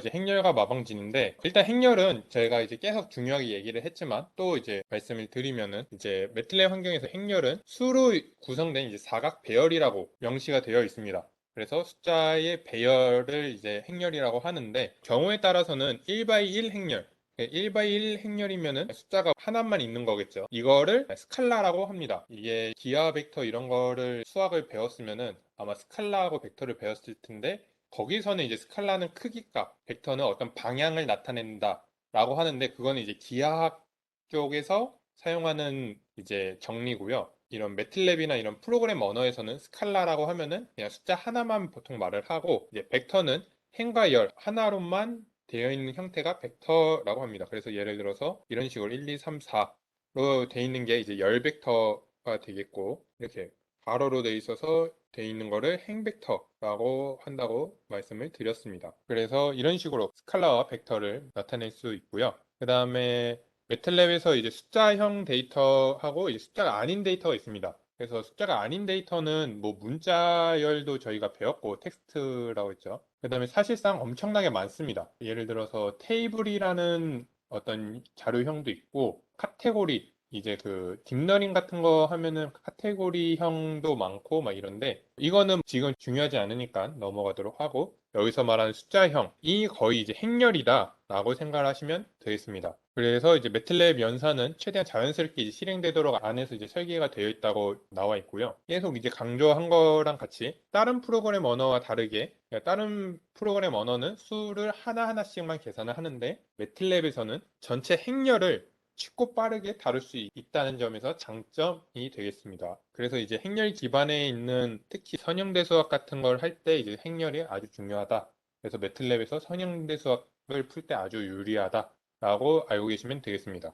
이제 행렬과 마방진인데, 일단 행렬은 저희가 이제 계속 중요하게 얘기를 했지만 또 이제 말씀을 드리면은, 이제 매틀랩 환경에서 행렬은 수로 구성된 이제 사각 배열이라고 명시가 되어 있습니다. 그래서 숫자의 배열을 이제 행렬이라고 하는데, 경우에 따라서는 1x1 행렬, 1x1 행렬이면은 숫자가 하나만 있는 거겠죠. 이거를 스칼라라고 합니다. 이게 기하 벡터 이런 거를 수학을 배웠으면은 아마 스칼라하고 벡터를 배웠을 텐데, 거기서는 이제 스칼라는 크기값, 벡터는 어떤 방향을 나타낸다 라고 하는데, 그거는 이제 기하학 쪽에서 사용하는 이제 정리고요. 이런 매틀랩이나 이런 프로그램 언어에서는 스칼라라고 하면은 그냥 숫자 하나만 보통 말을 하고, 이제 벡터는 행과 열 하나로만 되어 있는 형태가 벡터라고 합니다. 그래서 예를 들어서 이런 식으로 1, 2, 3, 4로 되어 있는 게 이제 열 벡터가 되겠고, 이렇게 가로로 되어 있어서 되어 있는 거를 행 벡터라고 한다고 말씀을 드렸습니다. 그래서 이런 식으로 스칼라와 벡터를 나타낼 수 있고요. 그 다음에 매틀랩에서 이제 숫자형 데이터하고 이제 숫자가 아닌 데이터가 있습니다. 그래서 숫자가 아닌 데이터는 뭐 문자열도 저희가 배웠고 텍스트라고 했죠. 그 다음에 사실상 엄청나게 많습니다. 예를 들어서 테이블이라는 어떤 자료형도 있고, 카테고리, 이제 그 딥러닝 같은 거 하면은 카테고리형도 많고 막 이런데, 이거는 지금 중요하지 않으니까 넘어가도록 하고, 여기서 말하는 숫자형이 거의 이제 행렬이다 라고 생각을 하시면 되겠습니다. 그래서 이제 매틀랩 연산은 최대한 자연스럽게 이제 실행되도록 안에서 이제 설계가 되어 있다고 나와 있고요. 계속 이제 강조한 거랑 같이 다른 프로그램 언어와 다르게, 다른 프로그램 언어는 수를 하나하나씩만 계산을 하는데, 매틀랩에서는 전체 행렬을 쉽고 빠르게 다룰 수 있다는 점에서 장점이 되겠습니다. 그래서 이제 행렬 기반에 있는 특히 선형대 수학 같은 걸 할 때 이제 행렬이 아주 중요하다. 그래서 매틀랩에서 선형대 수학을 풀 때 아주 유리하다라고 알고 계시면 되겠습니다.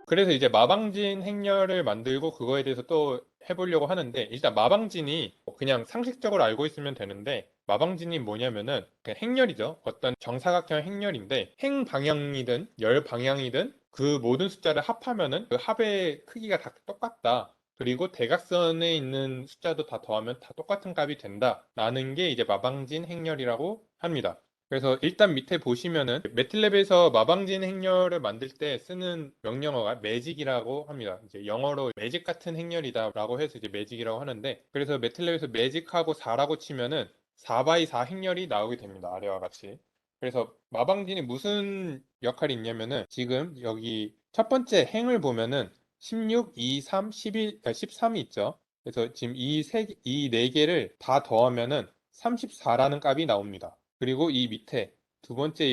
그래서 이제 마방진 행렬을 만들고 그거에 대해서 또 해보려고 하는데, 일단 마방진이 그냥 상식적으로 알고 있으면 되는데, 마방진이 뭐냐면은 그냥 행렬이죠. 어떤 정사각형 행렬인데, 행 방향이든 열 방향이든 그 모든 숫자를 합하면은 그 합의 크기가 다 똑같다. 그리고 대각선에 있는 숫자도 다 더하면 다 똑같은 값이 된다. 라는 게 이제 마방진 행렬이라고 합니다. 그래서 일단 밑에 보시면은 매틀랩에서 마방진 행렬을 만들 때 쓰는 명령어가 매직이라고 합니다. 이제 영어로 매직 같은 행렬이다라고 해서 이제 매직이라고 하는데, 그래서 매틀랩에서 매직하고 4라고 치면은 4x4 행렬이 나오게 됩니다. 아래와 같이. 그래서 마방진이 무슨 역할이 있냐면은, 지금 여기 첫 번째 행을 보면은 16, 2, 3, 11, 13이 있죠. 그래서 지금 이 네 개를 다 더하면은 34라는 값이 나옵니다. 그리고 이 밑에 두 번째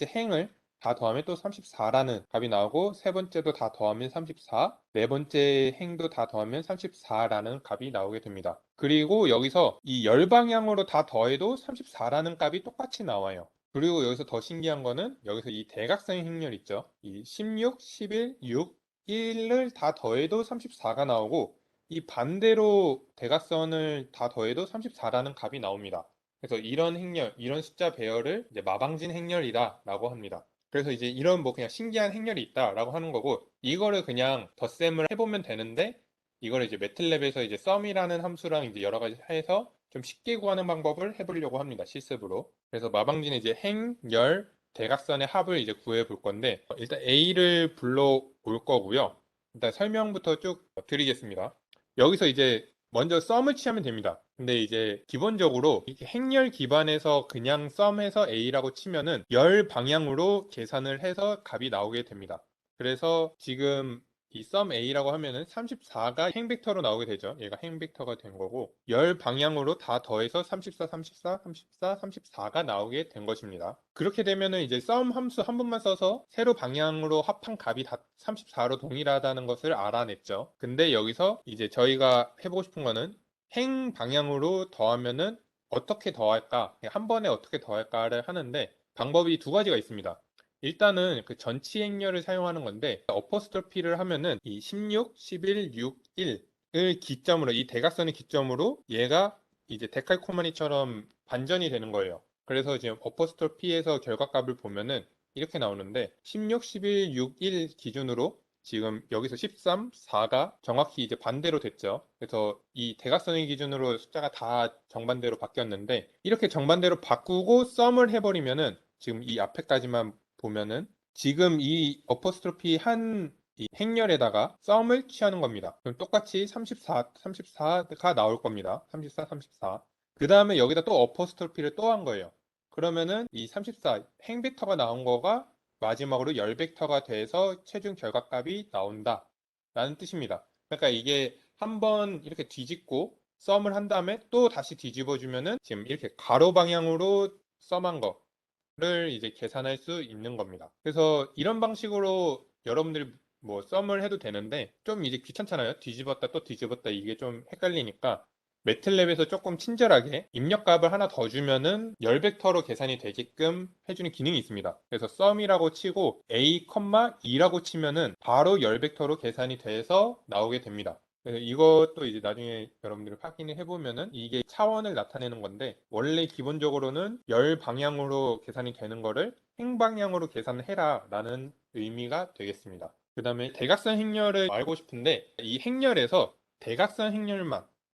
행을 다 더하면 또 34라는 값이 나오고, 세 번째도 다 더하면 34, 네 번째 행도 다 더하면 34라는 값이 나오게 됩니다. 그리고 여기서 이 열 방향으로 다 더해도 34라는 값이 똑같이 나와요. 그리고 여기서 더 신기한 거는, 여기서 이 대각선 행렬 있죠. 이 16, 11, 6, 1을 다 더해도 34가 나오고, 이 반대로 대각선을 다 더해도 34라는 값이 나옵니다. 그래서 이런 행렬, 이런 숫자 배열을 이제 마방진 행렬이다라고 합니다. 그래서 이제 이런 뭐 그냥 신기한 행렬이 있다라고 하는 거고, 이거를 그냥 덧셈을 해보면 되는데, 이거를 이제 매틀랩에서 이제 썸이라는 함수랑 이제 여러 가지 해서 좀 쉽게 구하는 방법을 해보려고 합니다. 실습으로. 그래서 마방진의 이제 행, 열, 대각선의 합을 이제 구해 볼 건데, 일단 A를 불러올 거고요. 일단 설명부터 쭉 드리겠습니다. 여기서 이제 먼저 썸을 취하면 됩니다. 근데 이제 기본적으로 이렇게 행렬 기반에서 그냥 썸해서 A라고 치면은 열 방향으로 계산을 해서 값이 나오게 됩니다. 그래서 지금 이 썸 A라고 하면은 34가 행벡터로 나오게 되죠. 얘가 행벡터가 된 거고, 열 방향으로 다 더해서 34, 34, 34, 34가 나오게 된 것입니다. 그렇게 되면은 이제 썸 함수 한 번만 써서 세로 방향으로 합한 값이 다 34로 동일하다는 것을 알아냈죠. 근데 여기서 이제 저희가 해보고 싶은 거는 행 방향으로 더하면은 어떻게 더할까? 한 번에 어떻게 더할까를 하는데, 방법이 두 가지가 있습니다. 일단은 그 전치 행렬을 사용하는 건데, 어퍼스토피를 하면은 이 16, 11, 6, 1을 기점으로, 이 대각선의 기점으로 얘가 이제 데칼코마니처럼 반전이 되는 거예요. 그래서 지금 어퍼스토피에서 결과값을 보면은 이렇게 나오는데, 16, 11, 6, 1 기준으로 지금 여기서 13, 4가 정확히 이제 반대로 됐죠. 그래서 이 대각선의 기준으로 숫자가 다 정반대로 바뀌었는데 이렇게 정반대로 바꾸고 썸을 해버리면은 지금 이 앞에까지만 보면은 지금 이 어퍼스트로피 한 이 행렬에다가 썸을 취하는 겁니다. 그럼 똑같이 34가 나올 겁니다. 34, 34. 그 다음에 여기다 또 어퍼스트로피를 또 한 거예요. 그러면은 이 34 행벡터가 나온 거가 마지막으로 열 벡터가 돼서 최종 결과값이 나온다 라는 뜻입니다. 그러니까 이게 한번 이렇게 뒤집고 썸을 한 다음에 또 다시 뒤집어 주면은 지금 이렇게 가로 방향으로 썸한 거를 이제 계산할 수 있는 겁니다. 그래서 이런 방식으로 여러분들이 뭐 썸을 해도 되는데 좀 이제 귀찮잖아요. 뒤집었다 또 뒤집었다 이게 좀 헷갈리니까 매틀랩에서 조금 친절하게 입력값을 하나 더 주면은 열 벡터로 계산이 되게끔 해주는 기능이 있습니다. 그래서 썸이라고 치고 a, 2라고 치면은 바로 열 벡터로 계산이 돼서 나오게 됩니다. 그래서 이것도 이제 나중에 여러분들이 확인을 해보면은 이게 차원을 나타내는 건데 원래 기본적으로는 열 방향으로 계산이 되는 거를 행방향으로 계산을 해라 라는 의미가 되겠습니다. 그 다음에 대각선 행렬을 알고 싶은데 이 행렬에서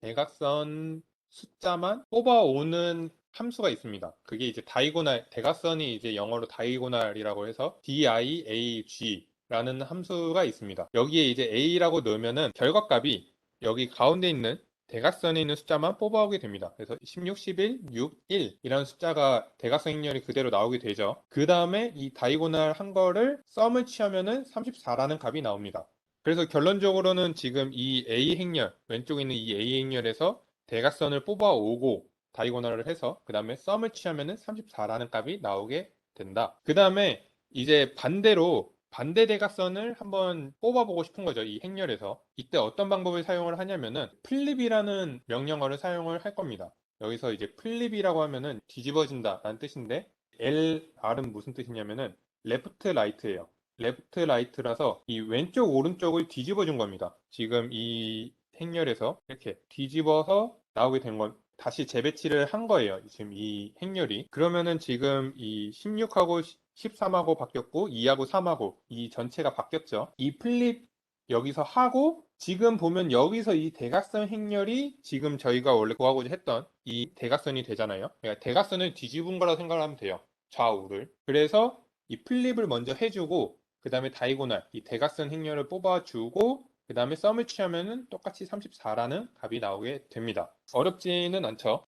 대각선 숫자만 뽑아오는 함수가 있습니다. 그게 이제 다이고날, 대각선이 이제 영어로 다이고날이라고 해서 diag 라는 함수가 있습니다. 여기에 이제 a라고 넣으면은 결과값이 여기 가운데 있는 대각선에 있는 숫자만 뽑아오게 됩니다. 그래서 16, 11, 6, 1 이라는 숫자가 대각선 행렬이 그대로 나오게 되죠. 그 다음에 이 다이고날 한 거를 썸을 취하면은 34라는 값이 나옵니다. 그래서 결론적으로는 지금 이 A 행렬, 왼쪽에 있는 이 A 행렬에서 대각선을 뽑아오고 다이고널을 해서 그 다음에 썸을 취하면은 34라는 값이 나오게 된다. 그 다음에 이제 반대로 반대 대각선을 한번 뽑아보고 싶은 거죠. 이 행렬에서. 이때 어떤 방법을 사용을 하냐면은 플립이라는 명령어를 사용을 할 겁니다. 여기서 이제 플립이라고 하면은 뒤집어진다 라는 뜻인데 LR은 무슨 뜻이냐면은 레프트 라이트예요. 레프트 라이트라서 이 왼쪽 오른쪽을 뒤집어 준 겁니다. 지금 이 행렬에서 이렇게 뒤집어서 나오게 된 건 다시 재배치를 한 거예요. 지금 이 행렬이. 그러면은 지금 이 16하고 13하고 바뀌었고 2하고 3하고 이 전체가 바뀌었죠. 이 플립 여기서 하고 지금 보면 여기서 이 대각선 행렬이 지금 저희가 원래 구하고자 했던 이 대각선이 되잖아요. 그러니까 대각선을 뒤집은 거라고 생각을 하면 돼요. 좌우를. 그래서 이 플립을 먼저 해주고 그 다음에 다이고날, 이 대각선 행렬을 뽑아주고 그 다음에 썸을 취하면은 똑같이 34라는 값이 나오게 됩니다. 어렵지는 않죠.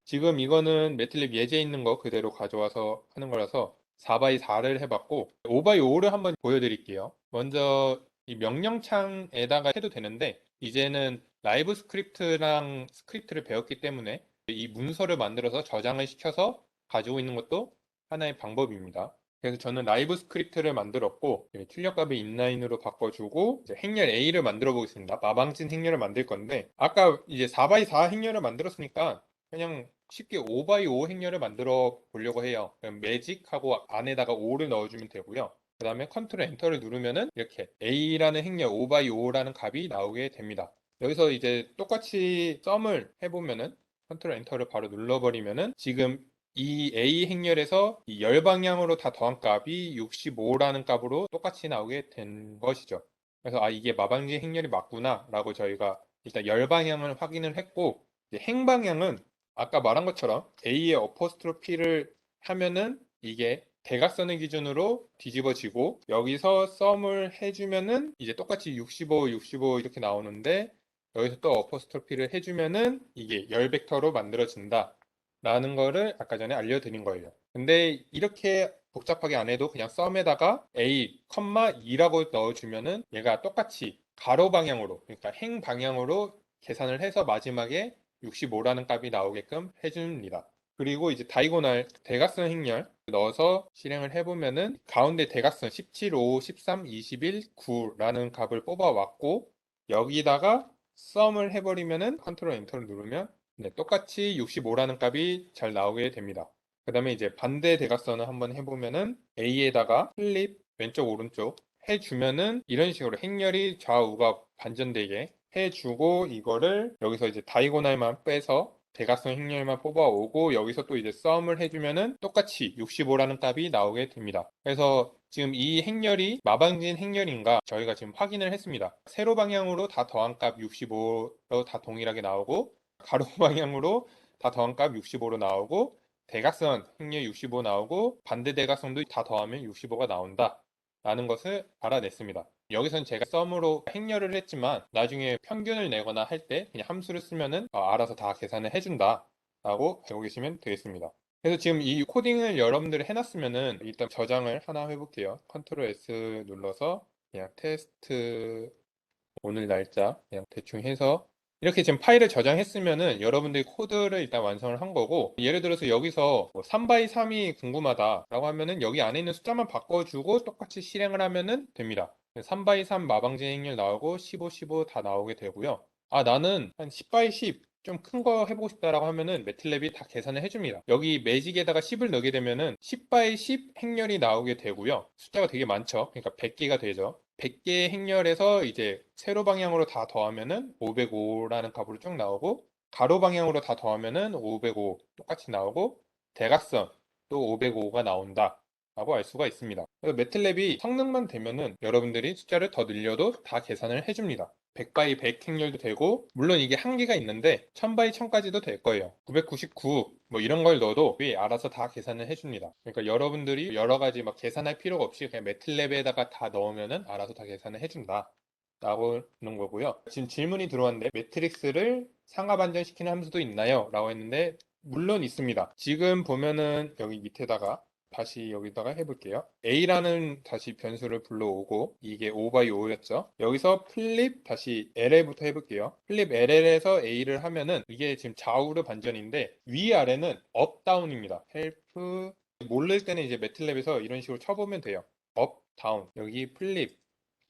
지금 이거는 매틀립 예제 있는 거 그대로 가져와서 하는 거라서 4x4를 해봤고 5x5를 한번 보여드릴게요. 먼저 이 명령창에다가 해도 되는데 이제는 라이브 스크립트랑 스크립트를 배웠기 때문에 이 문서를 만들어서 저장을 시켜서 가지고 있는 것도 하나의 방법입니다. 그래서 저는 라이브 스크립트를 만들었고 출력값을 인라인으로 바꿔주고 이제 행렬 A를 만들어 보겠습니다. 마방진 행렬을 만들 건데 아까 이제 4x4 행렬을 만들었으니까 그냥 쉽게 5x5 행렬을 만들어 보려고 해요. 그럼 매직하고 안에다가 5를 넣어주면 되고요. 그 다음에 컨트롤 엔터를 누르면은 이렇게 A라는 행렬 5x5라는 값이 나오게 됩니다. 여기서 이제 똑같이 썸을 해보면은 컨트롤 엔터를 바로 눌러버리면은 지금 이 A 행렬에서 이 열 방향으로 다 더한 값이 65라는 값으로 똑같이 나오게 된 것이죠. 그래서 아 이게 마방지 행렬이 맞구나 라고 저희가 일단 열 방향을 확인을 했고 이제 행 방향은 아까 말한 것처럼 A의 어퍼스트로피를 하면은 이게 대각선의 기준으로 뒤집어지고 여기서 썸을 해주면은 이제 똑같이 65, 65 이렇게 나오는데 여기서 또 어퍼스트로피를 해주면은 이게 열 벡터로 만들어진다 라는 거를 아까 전에 알려드린 거예요. 근데 이렇게 복잡하게 안 해도 그냥 썸에다가 A, 2라고 넣어주면은 얘가 똑같이 가로 방향으로 그러니까 행 방향으로 계산을 해서 마지막에 65라는 값이 나오게끔 해줍니다. 그리고 이제 다이고날 대각선 행렬 넣어서 실행을 해보면은 가운데 대각선 17, 5, 13, 21, 9라는 값을 뽑아왔고 여기다가 썸을 해버리면은 컨트롤 엔터를 누르면 네, 똑같이 65라는 값이 잘 나오게 됩니다. 그 다음에 이제 반대 대각선을 한번 해보면은 A에다가 플립 왼쪽 오른쪽 해주면은 이런 식으로 행렬이 좌우가 반전되게 해주고 이거를 여기서 이제 다이고날만 빼서 대각선 행렬만 뽑아오고 여기서 또 이제 썸을 해주면은 똑같이 65라는 값이 나오게 됩니다. 그래서 지금 이 행렬이 마방진 행렬인가 저희가 지금 확인을 했습니다. 세로 방향으로 다 더한 값 65로 다 동일하게 나오고 가로 방향으로 다 더한 값 65로 나오고 대각선 행렬 65 나오고 반대 대각선도 다 더하면 65가 나온다 라는 것을 알아냈습니다. 여기선 제가 썸으로 행렬을 했지만 나중에 평균을 내거나 할 때 그냥 함수를 쓰면은 알아서 다 계산을 해준다 라고 알고 계시면 되겠습니다. 그래서 지금 이 코딩을 여러분들이 해놨으면은 일단 저장을 하나 해볼게요. 컨트롤 S 눌러서 그냥 테스트 오늘 날짜 그냥 대충 해서 이렇게 지금 파일을 저장했으면은 여러분들이 코드를 일단 완성을 한 거고, 예를 들어서 여기서 뭐 3x3이 궁금하다라고 하면은 여기 안에 있는 숫자만 바꿔주고 똑같이 실행을 하면은 됩니다. 3x3 마방진 행렬 나오고 15, 15 다 나오게 되고요. 나는 한 10x10 좀 큰 거 해보고 싶다라고 하면은 매틀랩이 다 계산을 해줍니다. 여기 매직에다가 10을 넣게 되면은 10x10 행렬이 나오게 되고요. 숫자가 되게 많죠. 그러니까 100개가 되죠. 100개의 행렬에서 이제 세로 방향으로 다 더하면은 505라는 값으로 쭉 나오고, 가로 방향으로 다 더하면은 505 똑같이 나오고, 대각선 또 505가 나온다 라고 알 수가 있습니다. 그래서 매틀랩이 성능만 되면은 여러분들이 숫자를 더 늘려도 다 계산을 해줍니다. 100 x 100 행렬도 되고, 물론 이게 한계가 있는데 1000 x 1000까지도 될 거예요. 999 뭐 이런 걸 넣어도 알아서 다 계산을 해줍니다. 그러니까 여러분들이 여러 가지 막 계산할 필요가 없이 그냥 매틀랩에다가 다 넣으면은 알아서 다 계산을 해준다 라고 하는 거고요. 지금 질문이 들어왔는데 매트릭스를 상하 반전시키는 함수도 있나요? 라고 했는데 물론 있습니다. 지금 보면은 여기 밑에다가 다시 여기다가 해볼게요. A라는 다시 변수를 불러오고, 이게 5x5였죠. 여기서 플립 다시 LL부터 해볼게요. 플립 LL에서 A를 하면은 이게 지금 좌우로 반전인데 위아래는 업 다운입니다. 헬프 모를 때는 이제 매틀랩에서 이런 식으로 쳐보면 돼요. 업 다운 여기 플립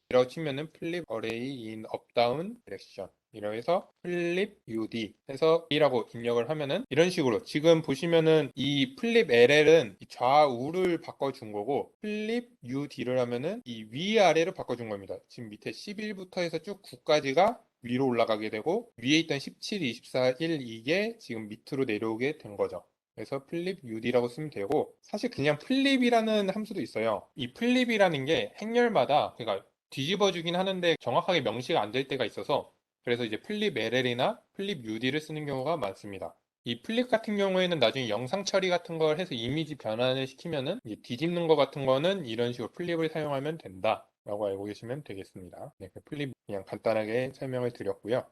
이라고 치면은 플립 어레이 인 업다운 디렉션 이라고 해서 플립 UD 해서 A라고 입력을 하면은 이런 식으로 지금 보시면은 이 플립 LL은 좌우를 바꿔준 거고, 플립 UD를 하면은 이 위아래로 바꿔준 겁니다. 지금 밑에 11부터 해서 쭉 9까지가 위로 올라가게 되고, 위에 있던 17, 24, 1 이게 지금 밑으로 내려오게 된 거죠. 그래서 플립 UD라고 쓰면 되고, 사실 그냥 플립이라는 함수도 있어요. 이 플립이라는 게 행렬마다 그러니까 뒤집어주긴 하는데 정확하게 명시가 안 될 때가 있어서, 그래서 이제 플립 LL이나 플립 UD를 쓰는 경우가 많습니다. 이 플립 같은 경우에는 나중에 영상 처리 같은 걸 해서 이미지 변환을 시키면은 이제 뒤집는 거 같은 거는 이런 식으로 플립을 사용하면 된다 라고 알고 계시면 되겠습니다. 네, 그 플립 그냥 간단하게 설명을 드렸고요.